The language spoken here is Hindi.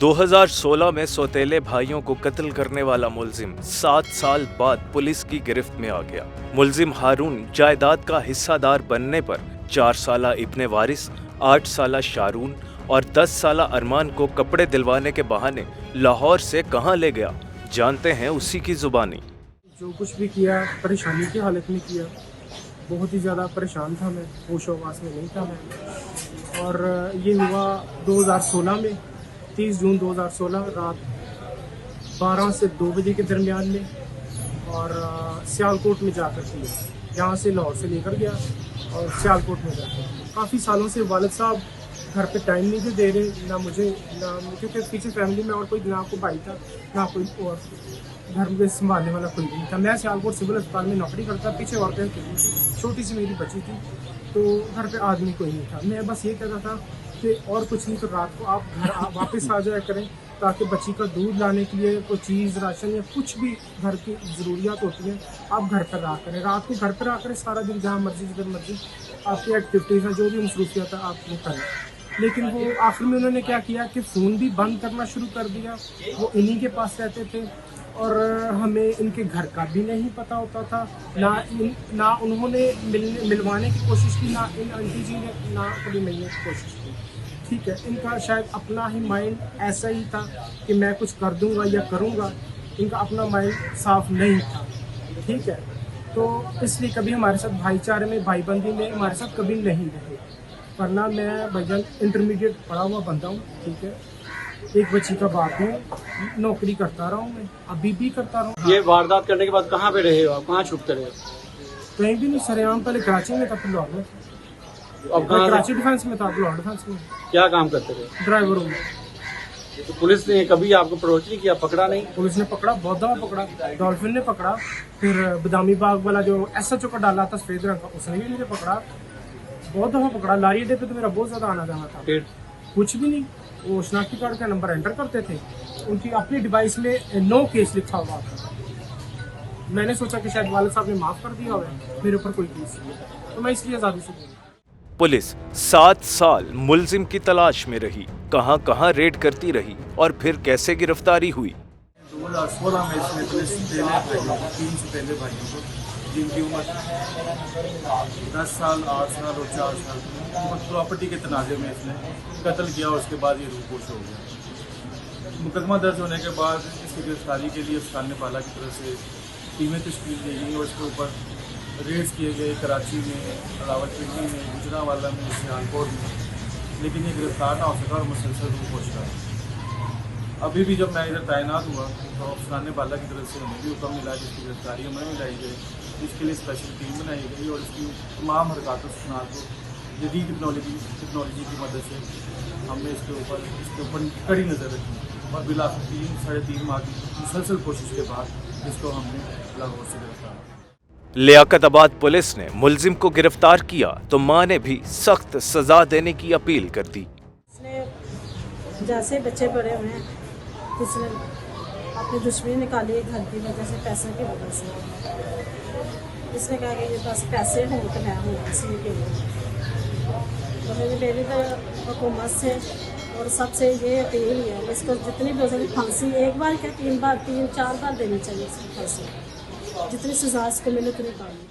2016 में सौतेले भाइयों को कत्ल करने वाला मुलजिम 7 साल बाद पुलिस की गिरफ्त में आ गया। मुलजिम हारून जायदाद का हिस्सादार बनने पर 4 साला इब्ने वारिस, 8 साला शारून और 10 साला अरमान को कपड़े दिलवाने के बहाने लाहौर से कहां ले गया, जानते हैं उसी की जुबानी। जो कुछ भी किया परेशानी की हालत में किया, बहुत ही ज़्यादा परेशान था मैं, होश हवास में नहीं था मैं। और ये हुआ 2016 में 30 जून 2016 रात 12 से 2 बजे के दरमियान में, और सियालकोट में जाकर किया। यहाँ से लाहौर से लेकर गया और सियालकोट में जाकर काफ़ी सालों से वालिद साहब घर पे टाइम नहीं दे रहे, ना मुझे ना, क्योंकि पीछे फैमिली में और कोई ना कोई भाई था ना कोई और घर में संभालने वाला कोई नहीं था। मैं सियालकोट सिविल अस्पताल में नौकरी करता, पीछे औरतें थी, छोटी सी मेरी बच्ची थी, तो घर पे आदमी कोई नहीं था। मैं बस ये कहता था कि और कुछ नहीं तो रात को आप घर वापस आ जाया करें, ताकि बच्ची का दूध लाने के लिए कोई चीज़ राशन या कुछ भी घर की ज़रूरियात होती हैं आप घर पर रहा करें। रात को घर पर रहा करें, सारा दिन जहाँ मर्जी जिधर मर्जी आपकी एक्टिविटीज़ हैं, जो भी मसरूफियत है आप वो करें। लेकिन वो आखिर में उन्होंने क्या किया कि फ़ोन भी बंद करना शुरू कर दिया। वो इन्हीं के पास रहते थे और हमें इनके घर का भी नहीं पता होता था, ना उन्होंने मिलवाने की कोशिश की, ना इन आंटी जी ने ना कभी मिलने की कोशिश की। ठीक है, इनका शायद अपना ही माइंड ऐसा ही था कि मैं कुछ कर दूंगा या करूंगा, इनका अपना माइंड साफ नहीं था। ठीक है, तो इसलिए कभी हमारे साथ भाईचारे में, भाईबंदी में हमारे साथ कभी नहीं रहे। वरना मैं भाईजान इंटरमीडिएट पढ़ा हुआ बंदा हूँ, ठीक है, एक बच्ची का बाप हूँ, नौकरी करता रहा हूँ, मैं अभी भी करता रहा हूँ। ये वारदात करने के बाद कहाँ पे रहे हो आप, कहाँ छुपते रहे? कहीं भी नहीं, सरेआम पहले कराची में था, फिर लाहौर में। अब कहाँ कराची डिफेंस में था, लाहौर डिफेंस में क्या काम करते रहे? ड्राइवर हूँ। तो पुलिस ने कभी आपको अप्रोच नहीं किया, पकड़ा नहीं? पुलिस ने पकड़ा, बहुत दफा पकड़ा, डॉल्फिन ने पकड़ा, फिर बदामी बाग वाला जो SHO का डाला था सफेद रंग का, उसने भी मुझे पकड़ा, बहुत दफा पकड़ा। लारी अड्डे पे तो मेरा बहुत ज्यादा आना जाना था। फिर कुछ भी नहीं, वो शनाख्ती कार्ड का नंबर एंटर करते थे, उनकी अपनी डिवाइस में नो केस लिखा हुआ था। मैंने सोचा कि शायद वालिद साहब ने माफ कर दिया होगा, मेरे ऊपर कोई केस नहीं, तो मैं इसलिए आज़ादी से बोला। पुलिस 7 साल मुलजिम की तलाश में रही, कहां रेड करती रही और फिर कैसे गिरफ्तारी हुई। 2016 में इसने पुलिस भाइयों को, 3 सौतेले भाइयों को, जिनकी उम्र 10 साल, 8 साल और 4 साल, उनको प्रॉपर्टी के तनाज़े में इसने कत्ल किया और उसके बाद ये रूपोश हो गया। मुकदमा दर्ज होने के बाद इसकी गिरफ्तारी के लिए स्थानीय पाला की तरफ से टीमें तश्कील की गई और इसके ऊपर रेड्स किए गए, कराची में, रावलपिंडी में, गुजरांवाला में, सियालकोट में, लेकिन ये गिरफ्तार ना हो सका और मुसलसल रूपोश रहा। अभी भी जब मैं इधर तैनात हुआ तो स्थानीय पाला की तरफ से हमें भी हुक्म मिला कि इसकी गिरफ्तारी हमें भी लाई गई। इसके लिए स्पेशल टीम बनाई गई और इसकी तमाम हरकत सुनात को जदीद टेक्नोलॉजी की मदद से हमने इसके ऊपर कड़ी नज़र रखी और बिलाखिर 3-3.5 माह की मुसलसल कोशिश के बाद इसको हमने लाहौर से गिरफ्तार। लियाकताबाद पुलिस ने मुलजिम को गिरफ्तार किया तो मां ने भी सख्त सजा देने की अपील कर दी। जैसे बच्चे बड़े हुए हैं, किसी ने अपनी दुश्मनी निकाली है घर की वजह से, पैसे की वजह से। इसने कहा कि ये बस पैसे हों तो मैं हूँ, इसलिए के तो मेरी तो हुकूमत से और सबसे ये अपील है, इसको जितनी भी हो सके फांसी, एक बार क्या 3 बार 3-4 बार देनी चाहिए इसको फांसी, जितनी सजा इसको मिले उतनी पानी।